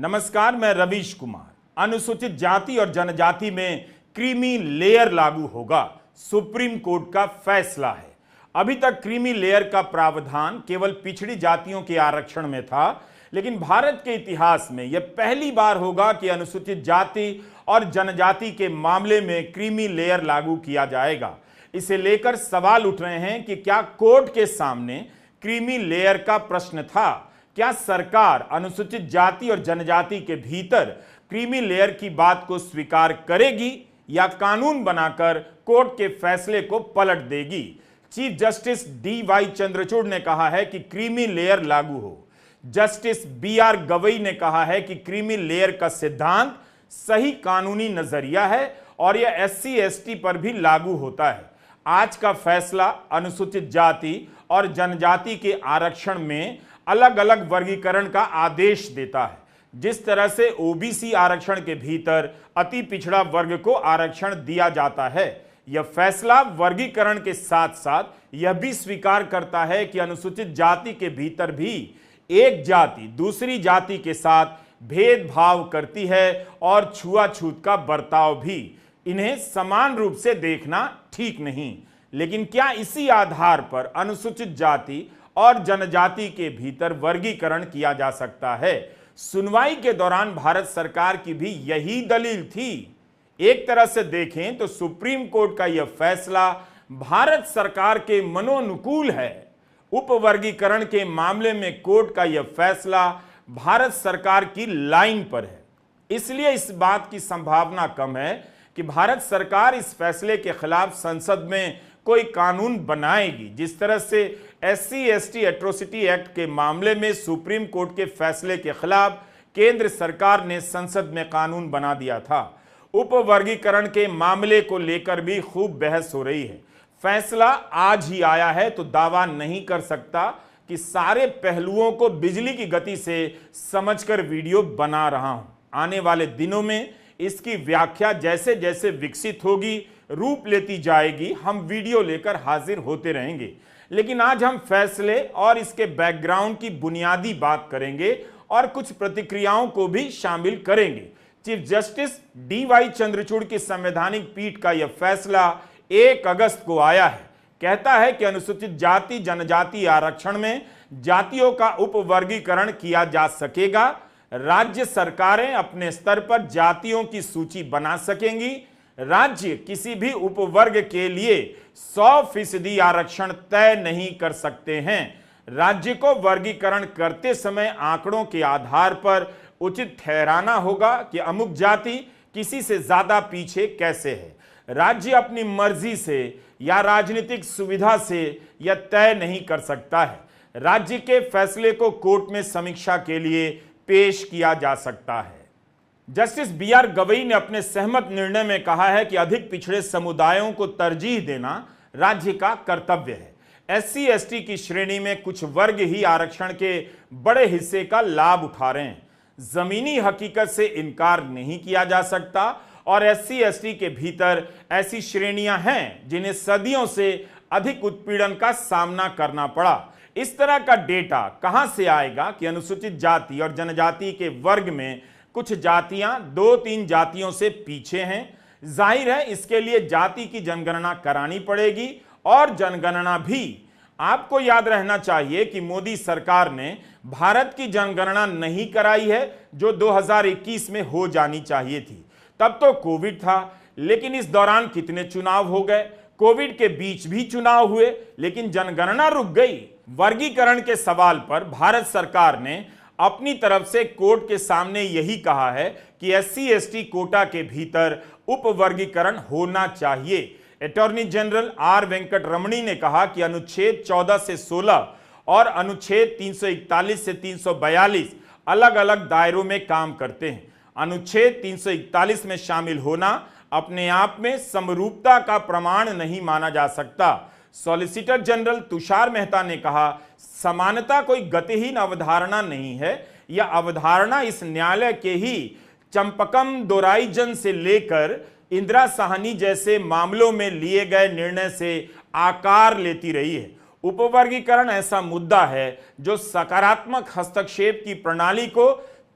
नमस्कार, मैं रवीश कुमार। अनुसूचित जाति और जनजाति में क्रीमी लेयर लागू होगा, सुप्रीम कोर्ट का फैसला है। अभी तक क्रीमी लेयर का प्रावधान केवल पिछड़ी जातियों के आरक्षण में था, लेकिन भारत के इतिहास में यह पहली बार होगा कि अनुसूचित जाति और जनजाति के मामले में क्रीमी लेयर लागू किया जाएगा। इसे लेकर सवाल उठ रहे हैं कि क्या कोर्ट के सामने क्रीमी लेयर का प्रश्न था? क्या सरकार अनुसूचित जाति और जनजाति के भीतर क्रीमी लेयर की बात को स्वीकार करेगी या कानून बनाकर कोर्ट के फैसले को पलट देगी? Chief justice D.Y.. चंद्रचूड़ ने कहा है कि क्रीमी लेयर लागू हो। Justice B R. गवई ने कहा है कि क्रीमी लेयर का सिद्धांत सही कानूनी नजरिया है और यह SC/ST पर भी लागू होता है। आज का फैसला अनुसूचित जाति और जनजाति के आरक्षण में अलग अलग वर्गीकरण का आदेश देता है। जिस तरह से OBC आरक्षण के भीतर अति पिछड़ा वर्ग को आरक्षण दिया जाता है, यह फैसला वर्गीकरण के साथ साथ यह भी स्वीकार करता है कि अनुसूचित जाति के भीतर भी एक जाति दूसरी जाति के साथ भेदभाव करती है और छुआछूत का बर्ताव भी। इन्हें समान रूप से देखना ठीक नहीं। लेकिन क्या इसी आधार पर अनुसूचित जाति और जनजाति के भीतर वर्गीकरण किया जा सकता है? सुनवाई के दौरान भारत सरकार की भी यही दलील थी। एक तरह से देखें तो सुप्रीम कोर्ट का यह फैसला भारत सरकार के मनोनुकूल है। उपवर्गीकरण के मामले में कोर्ट का यह फैसला भारत सरकार की लाइन पर है। इसलिए इस बात की संभावना कम है कि भारत सरकार इस फैसले के खिलाफ संसद में कोई कानून बनाएगी। जिस तरह से SC/ST एट्रोसिटी एक्ट के मामले में सुप्रीम कोर्ट के फैसले के खिलाफ केंद्र सरकार ने संसद में कानून बना दिया था। उपवर्गीकरण के मामले को लेकर भी खूब बहस हो रही है। फैसला आज ही आया है तो दावा नहीं कर सकता कि सारे पहलुओं को बिजली की गति से समझकर वीडियो बना रहा हूं। आने वाले दिनों में इसकी व्याख्या जैसे जैसे विकसित होगी, रूप लेती जाएगी, हम वीडियो लेकर हाजिर होते रहेंगे। लेकिन आज हम फैसले और इसके बैकग्राउंड की बुनियादी बात करेंगे और कुछ प्रतिक्रियाओं को भी शामिल करेंगे। Chief justice D.Y.. चंद्रचूड़ की संवैधानिक पीठ का यह फैसला 1 अगस्त को आया है। कहता है कि अनुसूचित जाति जनजाति आरक्षण में जातियों का उपवर्गीकरण किया जा सकेगा। राज्य सरकारें अपने स्तर पर जातियों की सूची बना सकेंगी। राज्य किसी भी उपवर्ग के लिए 100% आरक्षण तय नहीं कर सकते हैं। राज्य को वर्गीकरण करते समय आंकड़ों के आधार पर उचित ठहराना होगा कि अमुक जाति किसी से ज्यादा पीछे कैसे है। राज्य अपनी मर्जी से या राजनीतिक सुविधा से यह तय नहीं कर सकता है। राज्य के फैसले को कोर्ट में समीक्षा के लिए पेश किया जा सकता है। Justice B R. गवई ने अपने सहमत निर्णय में कहा है कि अधिक पिछड़े समुदायों को तरजीह देना राज्य का कर्तव्य है। SC/ST की श्रेणी में कुछ वर्ग ही आरक्षण के बड़े हिस्से का लाभ उठा रहे हैं। जमीनी हकीकत से इनकार नहीं किया जा सकता और SC/ST के भीतर ऐसी श्रेणियां हैं जिन्हें सदियों से अधिक उत्पीड़न का सामना करना पड़ा। इस तरह का डेटा कहां से आएगा कि अनुसूचित जाति और जनजाति के वर्ग में कुछ जातियां 2-3 जातियों से पीछे हैं? जाहिर है इसके लिए जाति की जनगणना करानी पड़ेगी और जनगणना भी। आपको याद रहना चाहिए कि मोदी सरकार ने भारत की जनगणना नहीं कराई है, जो 2021 में हो जानी चाहिए थी। तब तो कोविड था, लेकिन इस दौरान कितने चुनाव हो गए। कोविड के बीच भी चुनाव हुए, लेकिन जनगणना रुक गई। वर्गीकरण के सवाल पर भारत सरकार ने अपनी तरफ से कोर्ट के सामने यही कहा है कि SC/ST कोटा के भीतर उपवर्गीकरण होना चाहिए। Attorney general R. वेंकट रमणी ने कहा कि अनुच्छेद 14 से 16 और अनुच्छेद 341 से 342 अलग अलग दायरों में काम करते हैं। अनुच्छेद 341 में शामिल होना अपने आप में समरूपता का प्रमाण नहीं माना जा सकता। सॉलिसिटर जनरल तुषार मेहता ने कहा, समानता कोई गतिहीन अवधारणा नहीं है। यह अवधारणा इस न्यायालय के ही चंपकम दोराईजन से लेकर इंदिरा साहनी जैसे मामलों में लिए गए निर्णय से आकार लेती रही है। उपवर्गीकरण ऐसा मुद्दा है जो सकारात्मक हस्तक्षेप की प्रणाली को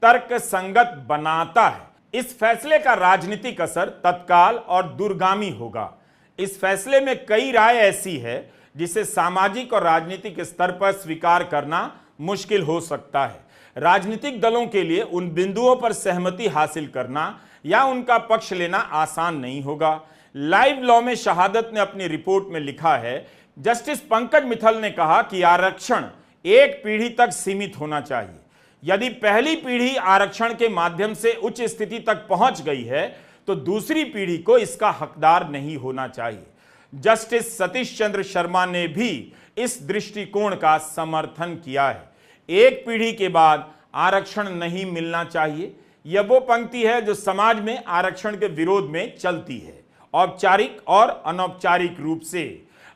तर्क संगत बनाता है। इस फैसले का राजनीतिक असर तत्काल और दूरगामी होगा। इस फैसले में कई राय ऐसी है जिसे सामाजिक और राजनीतिक स्तर पर स्वीकार करना मुश्किल हो सकता है। राजनीतिक दलों के लिए उन बिंदुओं पर सहमति हासिल करना या उनका पक्ष लेना आसान नहीं होगा। लाइव लॉ में शहादत ने अपनी रिपोर्ट में लिखा है, जस्टिस पंकज मित्तल ने कहा कि आरक्षण एक पीढ़ी तक सीमित होना चाहिए। यदि पहली पीढ़ी आरक्षण के माध्यम से उच्च स्थिति तक पहुंच गई है तो दूसरी पीढ़ी को इसका हकदार नहीं होना चाहिए। जस्टिस सतीश चंद्र शर्मा ने भी इस दृष्टिकोण का समर्थन किया है। एक पीढ़ी के बाद आरक्षण नहीं मिलना चाहिए, यह वो पंक्ति है जो समाज में आरक्षण के विरोध में चलती है, औपचारिक और अनौपचारिक रूप से।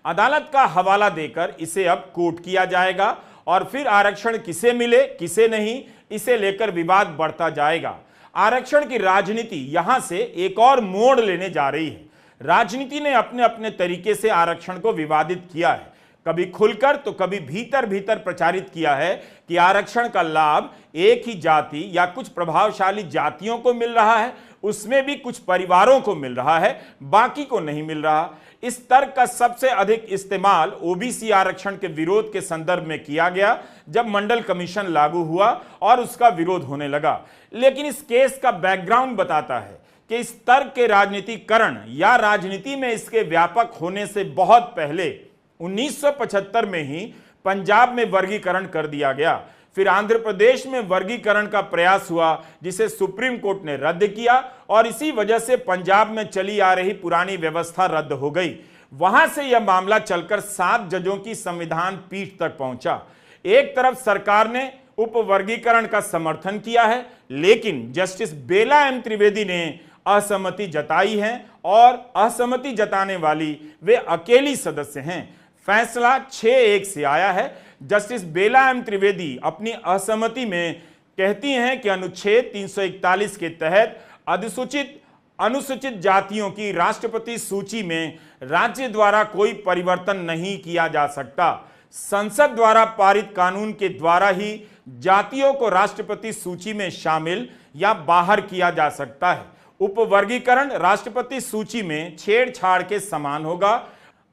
अदालत का हवाला देकर इसे अब कोट किया जाएगा और फिर आरक्षण किसे मिले किसे नहीं, इसे लेकर विवाद बढ़ता जाएगा। आरक्षण की राजनीति यहां से एक और मोड़ लेने जा रही है। राजनीति ने अपने अपने तरीके से आरक्षण को विवादित किया है, कभी खुलकर तो कभी भीतर भीतर प्रचारित किया है कि आरक्षण का लाभ एक ही जाति या कुछ प्रभावशाली जातियों को मिल रहा है, उसमें भी कुछ परिवारों को मिल रहा है, बाकी को नहीं मिल रहा। इस तर्क का सबसे अधिक इस्तेमाल ओबीसी आरक्षण के विरोध के संदर्भ में किया गया जब मंडल कमीशन लागू हुआ और उसका विरोध होने लगा। लेकिन इस केस का बैकग्राउंड बताता है कि इस तर्क के राजनीतिकरण या राजनीति में इसके व्यापक होने से बहुत पहले 1975 में ही पंजाब में वर्गीकरण कर दिया गया। फिर आंध्र प्रदेश में वर्गीकरण का प्रयास हुआ जिसे सुप्रीम कोर्ट ने रद्द किया और इसी वजह से पंजाब में चली आ रही पुरानी व्यवस्था रद्द हो गई। वहां से यह मामला चलकर 7 जजों की संविधान पीठ तक पहुंचा। एक तरफ सरकार ने उपवर्गीकरण का समर्थन किया है, लेकिन जस्टिस बेला एम त्रिवेदी ने असहमति जताई है और असहमति जताने वाली वे अकेली सदस्य हैं। फैसला 6-1 से आया है। जस्टिस बेला एम त्रिवेदी अपनी असहमति में कहती हैं कि अनुच्छेद 341 के तहत अनुसूचित जातियों की राष्ट्रपति सूची में राज्य द्वारा कोई परिवर्तन नहीं किया जा सकता। संसद द्वारा पारित कानून के द्वारा ही जातियों को राष्ट्रपति सूची में शामिल या बाहर किया जा सकता है। उपवर्गीकरण राष्ट्रपति सूची में छेड़छाड़ के समान होगा।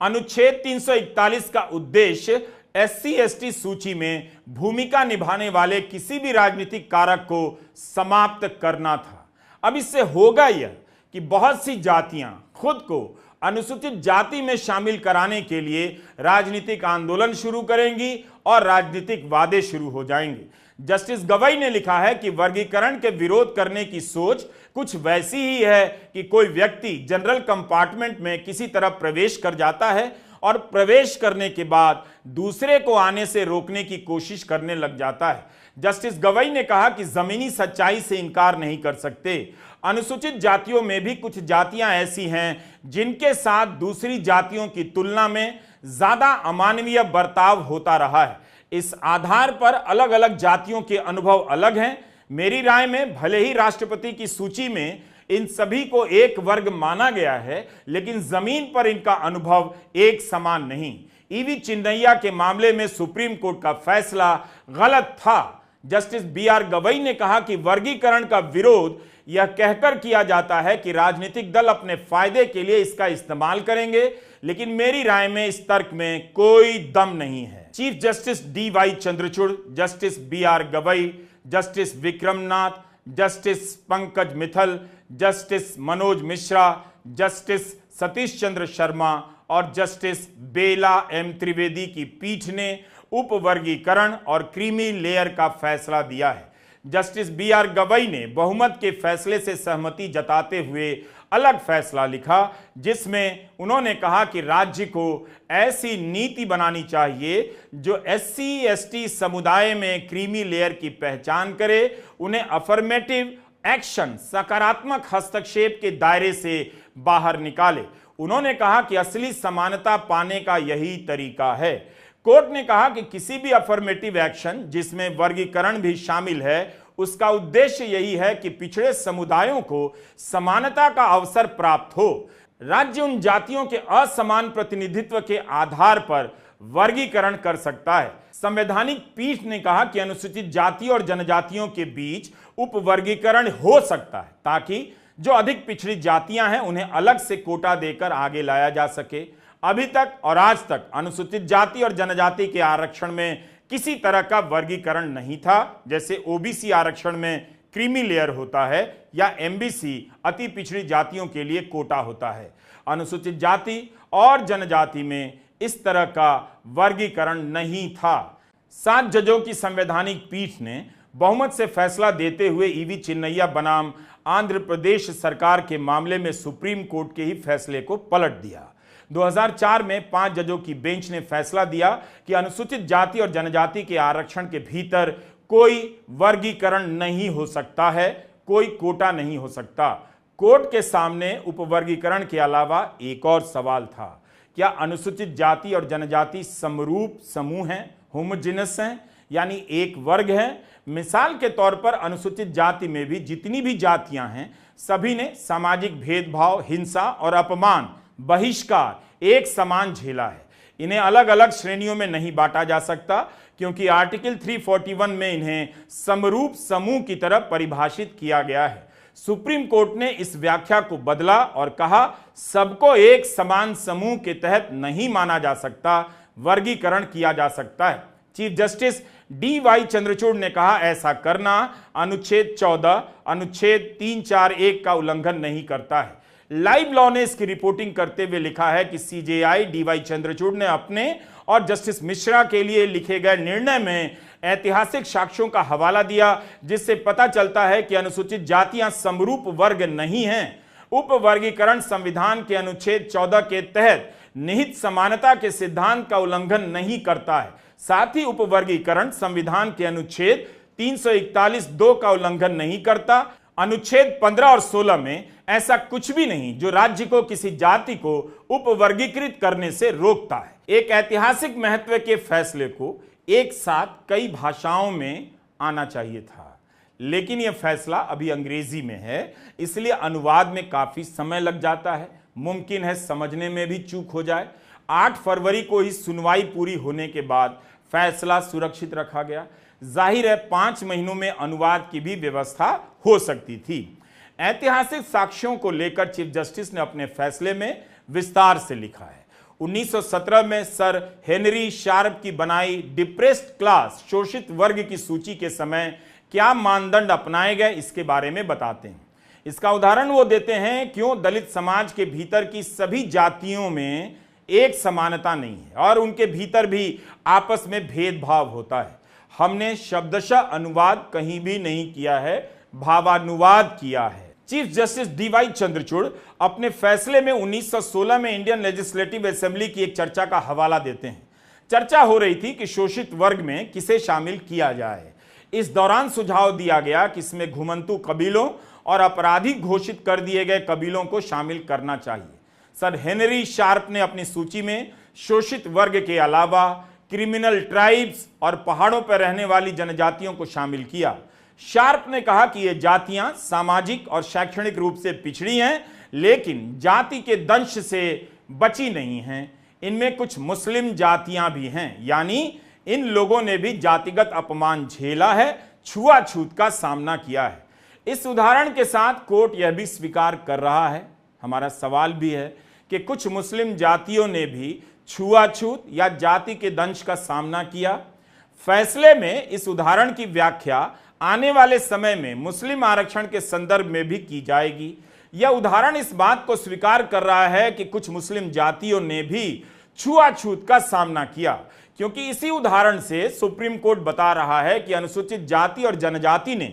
अनुच्छेद 341 का उद्देश्य SC/ST सूची में भूमिका निभाने वाले किसी भी राजनीतिक कारक को समाप्त करना था। अब इससे होगा यह कि बहुत सी जातियां खुद को अनुसूचित जाति में शामिल कराने के लिए राजनीतिक आंदोलन शुरू करेंगी और राजनीतिक वादे शुरू हो जाएंगे। जस्टिस गवई ने लिखा है कि वर्गीकरण के विरोध करने की सोच कुछ वैसी ही है कि कोई व्यक्ति जनरल कंपार्टमेंट में किसी तरह प्रवेश कर जाता है और प्रवेश करने के बाद दूसरे को आने से रोकने की कोशिश करने लग जाता है। जस्टिस गवई ने कहा कि जमीनी सच्चाई से इनकार नहीं कर सकते। अनुसूचित जातियों में भी कुछ जातियां ऐसी हैं जिनके साथ दूसरी जातियों की तुलना में ज्यादा अमानवीय बर्ताव होता रहा है। इस आधार पर अलग अलग जातियों के अनुभव अलग हैं। मेरी राय में भले ही राष्ट्रपति की सूची में इन सभी को एक वर्ग माना गया है, लेकिन जमीन पर इनका अनुभव एक समान नहीं। ईवी चिन्नैया के मामले में सुप्रीम कोर्ट का फैसला गलत था। जस्टिस BR गवई ने कहा कि वर्गीकरण का विरोध यह कहकर किया जाता है कि राजनीतिक दल अपने फायदे के लिए इसका इस्तेमाल करेंगे, लेकिन मेरी राय में इस तर्क में कोई दम नहीं है। Chief justice DY Chandrachud, justice BR Gavai, justice Vikram Nath, justice Pankaj Mittal, justice Manoj Mishra, justice Satish Chandra Sharma और जस्टिस बेला एम त्रिवेदी की पीठ ने उपवर्गीकरण और क्रीमी लेयर का फैसला दिया है। जस्टिस BR गवई ने बहुमत के फैसले से सहमति जताते हुए अलग फैसला लिखा, जिसमें उन्होंने कहा कि राज्य को ऐसी नीति बनानी चाहिए जो SC/ST समुदाय में क्रीमी लेयर की पहचान करे, उन्हें अफर्मेटिव एक्शन सकारात्मक हस्तक्षेप के दायरे से बाहर निकाले। उन्होंने कहा कि असली समानता पाने का यही तरीका है। कोर्ट ने कहा कि किसी भी अफर्मेटिव एक्शन जिसमें वर्गीकरण भी शामिल है, उसका उद्देश्य यही है कि पिछड़े समुदायों को समानता का अवसर प्राप्त हो। राज्य उन जातियों के असमान प्रतिनिधित्व के आधार पर वर्गीकरण कर सकता है। संवैधानिक पीठ ने कहा कि अनुसूचित जाति और जनजातियों के बीच उपवर्गीकरण हो सकता है ताकि जो अधिक पिछड़ी जातियां हैं उन्हें अलग से कोटा देकर आगे लाया जा सके। अभी तक और आज तक अनुसूचित जाति और जनजाति के आरक्षण में किसी तरह का वर्गीकरण नहीं था, जैसे ओबीसी आरक्षण में क्रीमी लेयर होता है या एमबीसी अति पिछड़ी जातियों के लिए कोटा होता है। अनुसूचित जाति और जनजाति में इस तरह का वर्गीकरण नहीं था। 7 जजों की संवैधानिक पीठ ने बहुमत से फैसला देते हुए ईवी चिन्नैया बनाम आंध्र प्रदेश सरकार के मामले में सुप्रीम कोर्ट के ही फैसले को पलट दिया। 2004 में 5 जजों की बेंच ने फैसला दिया कि अनुसूचित जाति और जनजाति के आरक्षण के भीतर कोई वर्गीकरण नहीं हो सकता है, कोई कोटा नहीं हो सकता। कोर्ट के सामने उपवर्गीकरण के अलावा एक और सवाल था, क्या अनुसूचित जाति और जनजाति समरूप समूह हैं, होमोजेनस हैं, यानी एक वर्ग है। मिसाल के तौर पर अनुसूचित जाति में भी जितनी भी जातियां हैं सभी ने सामाजिक भेदभाव, हिंसा और अपमान, बहिष्कार एक समान झेला है। इन्हें अलग अलग श्रेणियों में नहीं बांटा जा सकता क्योंकि आर्टिकल 341 में इन्हें समरूप समूह की तरह परिभाषित किया गया है। सुप्रीम कोर्ट ने इस व्याख्या को बदला और कहा सबको एक समान समूह के तहत नहीं माना जा सकता, वर्गीकरण किया जा सकता है। Chief justice D.Y.. चंद्रचूड़ ने कहा ऐसा करना अनुच्छेद 14, अनुच्छेद 341 का उल्लंघन नहीं करता है। लाइव लॉ ने इसकी रिपोर्टिंग करते हुए लिखा है कि सीजेआई डी.वाई. चंद्रचूड़ ने अपने और जस्टिस मिश्रा के लिए लिखे गए निर्णय में ऐतिहासिक साक्ष्यों का हवाला दिया, जिससे पता चलता है कि अनुसूचित जातियां समरूप वर्ग नहीं हैं। उपवर्गीकरण संविधान के अनुच्छेद 14 के तहत निहित समानता के सिद्धांत का उल्लंघन नहीं करता है। साथ ही उपवर्गीकरण संविधान के अनुच्छेद 341(2) का उल्लंघन नहीं करता। अनुच्छेद 15 और 16 में ऐसा कुछ भी नहीं जो राज्य को किसी जाति को उपवर्गीकृत करने से रोकता है। एक ऐतिहासिक महत्व के फैसले को एक साथ कई भाषाओं में आना चाहिए था, लेकिन यह फैसला अभी अंग्रेजी में है, इसलिए अनुवाद में काफी समय लग जाता है। मुमकिन है समझने में भी चूक हो जाए। 8 फरवरी को ही सुनवाई पूरी होने के बाद फैसला सुरक्षित रखा गया। जाहिर है 5 महीनों में अनुवाद की भी व्यवस्था हो सकती थी। ऐतिहासिक साक्ष्यों को लेकर चीफ जस्टिस ने अपने फैसले में विस्तार से लिखा है। 1917 में सर हेनरी शार्प की बनाई डिप्रेस्ड क्लास, शोषित वर्ग की सूची के समय क्या मानदंड अपनाए गए इसके बारे में बताते हैं। इसका उदाहरण वो देते हैं क्यों दलित समाज के भीतर की सभी जातियों में एक समानता नहीं है और उनके भीतर भी आपस में भेदभाव होता है। हमने शब्दशः अनुवाद कहीं भी नहीं किया है, भावानुवाद किया है। Chief justice D.Y.. चंद्रचूड़ अपने फैसले में 1916 में इंडियन लेजिस्लेटिव असेंबली की एक चर्चा का हवाला देते हैं। चर्चा हो रही थी कि शोषित वर्ग में किसे शामिल किया जाए। इस दौरान सुझाव दिया गया कि इसमें घुमंतू कबीलों और आपराधिक घोषित कर दिए गए कबीलों को शामिल करना चाहिए। सर हेनरी शार्प ने अपनी सूची में शोषित वर्ग के अलावा क्रिमिनल ट्राइब्स और पहाड़ों पर रहने वाली जनजातियों को शामिल किया। शार्प ने कहा कि ये जातियां सामाजिक और शैक्षणिक रूप से पिछड़ी हैं, लेकिन जाति के दंश से बची नहीं हैं। इनमें कुछ मुस्लिम जातियां भी हैं, यानी इन लोगों ने भी जातिगत अपमान झेला है, छुआछूत का सामना किया है। इस उदाहरण के साथ कोर्ट यह भी स्वीकार कर रहा है, हमारा सवाल भी है कि कुछ मुस्लिम जातियों ने भी छुआछूत या जाति के दंश का सामना किया। फैसले में इस उदाहरण की व्याख्या आने वाले समय में मुस्लिम आरक्षण के संदर्भ में भी की जाएगी। यह उदाहरण इस बात को स्वीकार कर रहा है कि कुछ मुस्लिम जातियों ने भी छुआछूत का सामना किया, क्योंकि इसी उदाहरण से सुप्रीम कोर्ट बता रहा है कि अनुसूचित जाति और जनजाति ने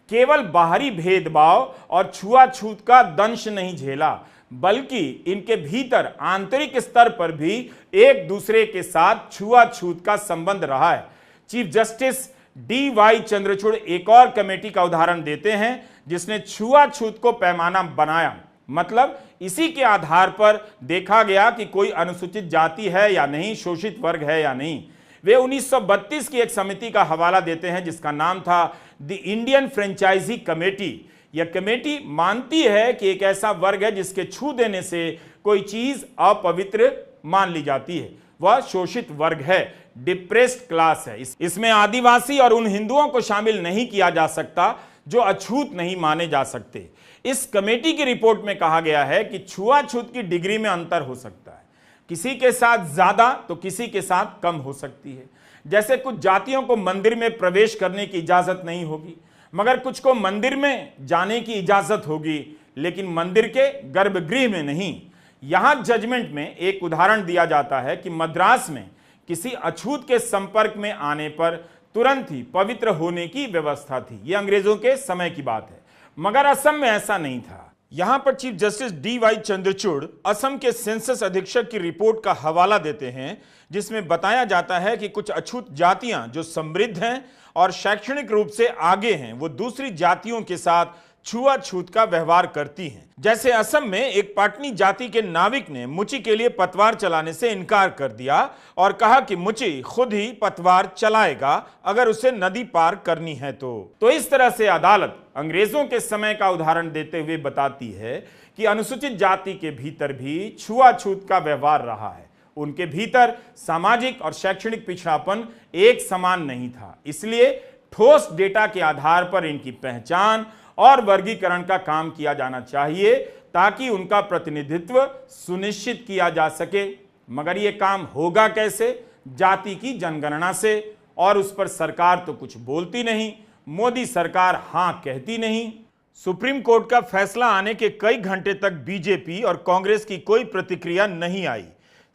केवल बाहरी भेदभाव और छुआछूत का दंश नहीं झेला, बल्कि इनके भीतर आंतरिक स्तर पर भी एक दूसरे के साथ छुआछूत का संबंध रहा है। Chief justice D.Y.. चंद्रचूड़ एक और कमेटी का उदाहरण देते हैं जिसने छुआछूत को पैमाना बनाया, मतलब इसी के आधार पर देखा गया कि कोई अनुसूचित जाति है या नहीं, शोषित वर्ग है या नहीं। वे 1932 की एक समिति का हवाला देते हैं जिसका नाम था द इंडियन फ्रेंचाइजी कमेटी। यह कमेटी मानती है कि एक ऐसा वर्ग है जिसके छू देने से कोई चीज अपवित्र मान ली जाती है, वह शोषित वर्ग है, डिप्रेस्ड क्लास है। इसमें आदिवासी और उन हिंदुओं को शामिल नहीं किया जा सकता जो अछूत नहीं माने जा सकते। इस कमेटी की रिपोर्ट में कहा गया है कि छुआछूत की डिग्री में अंतर हो सकता है, किसी के साथ ज्यादा तो किसी के साथ कम हो सकती है। जैसे कुछ जातियों को मंदिर में प्रवेश करने की इजाजत नहीं होगी, मगर कुछ को मंदिर में जाने की इजाजत होगी, लेकिन मंदिर के गर्भगृह में नहीं। यहां जजमेंट में एक उदाहरण दिया जाता है कि मद्रास में किसी अछूत के संपर्क में आने पर तुरंत ही पवित्र होने की व्यवस्था थी। यह अंग्रेजों के समय की बात है, मगर असम में ऐसा नहीं था। यहां पर chief justice D.Y.. Chandrachud Assam के सेंसस अधीक्षक की रिपोर्ट का हवाला देते हैं, जिसमें बताया जाता है कि कुछ अछूत जातियां जो समृद्ध हैं और शैक्षणिक रूप से आगे हैं, वो दूसरी जातियों के साथ छुआछूत का व्यवहार करती हैं। जैसे असम में एक पाटनी जाति के नाविक ने मुची के लिए पतवार चलाने से इनकार कर दिया और कहा कि मुची खुद ही पतवार चलाएगा अगर उसे नदी पार करनी है तो इस तरह से अदालत अंग्रेजों के समय का उदाहरण देते हुए बताती है कि अनुसूचित जाति के भीतर भी छुआछूत का व्यवहार रहा है। उनके भीतर सामाजिक और शैक्षणिक पिछड़ापन एक समान नहीं था, इसलिए ठोस डेटा के आधार पर इनकी पहचान और वर्गीकरण का काम किया जाना चाहिए ताकि उनका प्रतिनिधित्व सुनिश्चित किया जा सके। मगर यह काम होगा कैसे? जाति की जनगणना से, और उस पर सरकार तो कुछ बोलती नहीं। मोदी सरकार हां कहती नहीं। सुप्रीम कोर्ट का फैसला आने के कई घंटे तक बीजेपी और कांग्रेस की कोई प्रतिक्रिया नहीं आई।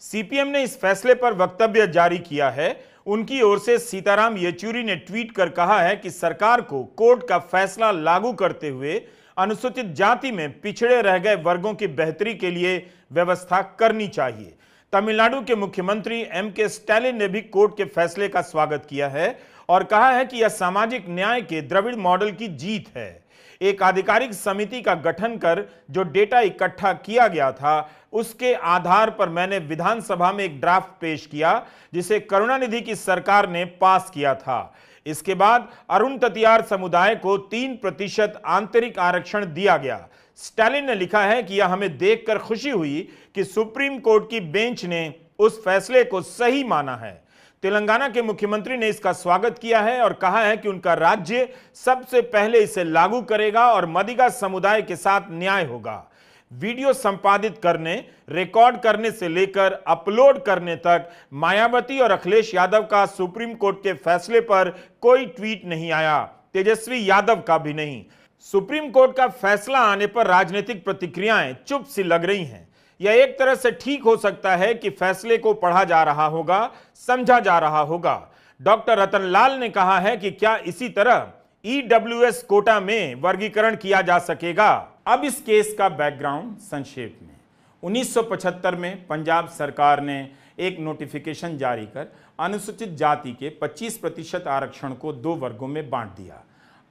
सीपीएम ने इस फैसले पर वक्तव्य जारी किया है। उनकी ओर से सीताराम येचुरी ने ट्वीट कर कहा है कि सरकार को कोर्ट का फैसला लागू करते हुए अनुसूचित जाति में पिछड़े रह गए वर्गों की बेहतरी के लिए व्यवस्था करनी चाहिए। तमिलनाडु के मुख्यमंत्री एम.के. स्टालिन ने भी कोर्ट के फैसले का स्वागत किया है और कहा है कि यह सामाजिक न्याय के द्रविड़ मॉडल की जीत है। एक आधिकारिक समिति का गठन कर जो डेटा इकट्ठा किया गया था, उसके आधार पर मैंने विधानसभा में एक ड्राफ्ट पेश किया जिसे करुणानिधि की सरकार ने पास किया था। इसके बाद अरुण ततियार समुदाय को 3% आंतरिक आरक्षण दिया गया। स्टालिन ने लिखा है कि यह हमें देखकर खुशी हुई कि सुप्रीम कोर्ट की बेंच ने उस फैसले को सही माना है। तेलंगाना के मुख्यमंत्री ने इसका स्वागत किया है और कहा है कि उनका राज्य सबसे पहले इसे लागू करेगा और मदिगा समुदाय के साथ न्याय होगा। वीडियो संपादित करने, रिकॉर्ड करने से लेकर अपलोड करने तक मायावती और अखिलेश यादव का सुप्रीम कोर्ट के फैसले पर कोई ट्वीट नहीं आया, तेजस्वी यादव का भी नहीं। सुप्रीम कोर्ट का फैसला आने पर राजनीतिक प्रतिक्रियाएं चुप सी लग रही हैं। यह एक तरह से ठीक हो सकता है कि फैसले को पढ़ा जा रहा होगा, समझा जा रहा होगा। डॉक्टर रतन लाल ने कहा है कि क्या इसी तरह ईडब्ल्यूएस कोटा में वर्गीकरण किया जा सकेगा। अब इस केस का बैकग्राउंड संक्षेप में। 1975 में पंजाब सरकार ने एक नोटिफिकेशन जारी कर अनुसूचित जाति के 25% आरक्षण को 2 वर्गों में बांट दिया।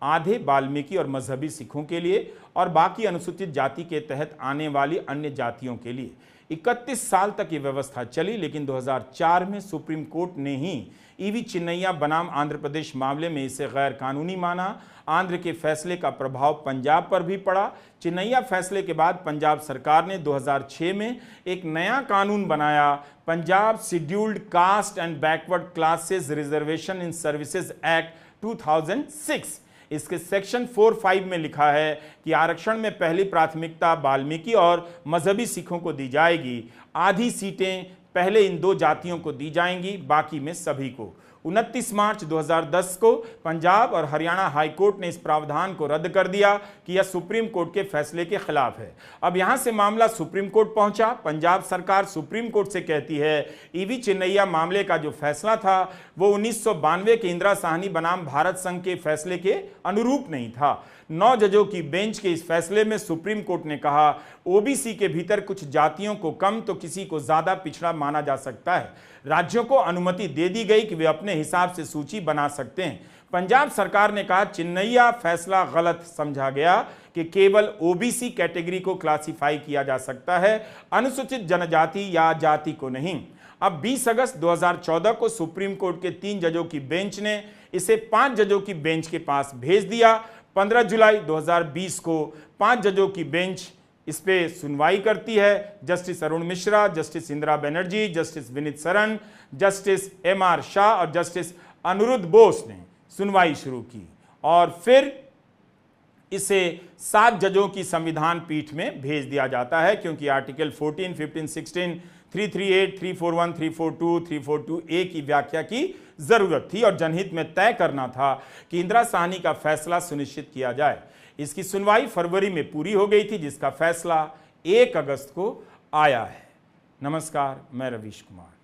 आधे वाल्मीकि और मजहबी सिखों के लिए और बाकी अनुसूचित जाति के तहत आने वाली अन्य जातियों के लिए। 31 साल तक ये व्यवस्था चली, लेकिन 2004 में सुप्रीम कोर्ट ने ही ईवी चिन्नैया बनाम आंध्र प्रदेश मामले में इसे गैर कानूनी माना। आंध्र के फैसले का प्रभाव पंजाब पर भी पड़ा। चिन्नैया फैसले के बाद पंजाब सरकार ने 2006 में एक नया कानून बनाया, Punjab scheduled caste and backward classes reservation in services act 2006। इसके सेक्शन 4(5) में लिखा है कि आरक्षण में पहली प्राथमिकता वाल्मीकि और मजहबी सिखों को दी जाएगी। आधी सीटें पहले इन 2 जातियों को दी जाएंगी, बाकी में सभी को। 29 मार्च 2010 को पंजाब और हरियाणा हाईकोर्ट ने इस प्रावधान को रद्द कर दिया कि यह सुप्रीम कोर्ट के फैसले के खिलाफ है। अब यहां से मामला सुप्रीम कोर्ट पहुंचा। पंजाब सरकार सुप्रीम कोर्ट से कहती है ईवी चिन्नैया मामले का जो फैसला था वो 1992 के इंदिरा साहनी बनाम भारत संघ के फैसले के अनुरूप नहीं था। 9 जजों की बेंच के इस फैसले में सुप्रीम कोर्ट ने कहा ओबीसी के भीतर कुछ जातियों को कम तो किसी को ज्यादा पिछड़ा माना जा सकता है। राज्यों को अनुमति दे दी गई कि वे अपने हिसाब से सूची बना सकते हैं। पंजाब सरकार ने कहा चिन्नैया फैसला गलत समझा गया कि केवल ओबीसी कैटेगरी को क्लासिफाई किया जा सकता है, अनुसूचित जनजाति या जाति को नहीं। अब 20 अगस्त 2014 को सुप्रीम कोर्ट के 3 जजों की बेंच ने इसे 5 जजों की बेंच के पास भेज दिया। 15 जुलाई 2020 को 5 जजों की बेंच इस पे सुनवाई करती है। Justice Arun Mishra, justice Indira Banerjee, justice Vineet Saran, justice MR. Shah और जस्टिस अनिरुद्ध बोस ने सुनवाई शुरू की और फिर इसे 7 जजों की संविधान पीठ में भेज दिया जाता है, क्योंकि आर्टिकल 14, 15, 16, 338, 341, 342, 342A की व्याख्या की जरूरत थी और जनहित में तय करना था कि इंदिरा साहनी का फैसला सुनिश्चित किया जाए। इसकी सुनवाई फरवरी में पूरी हो गई थी, जिसका फैसला 1 अगस्त को आया है। नमस्कार, मैं रवीश कुमार।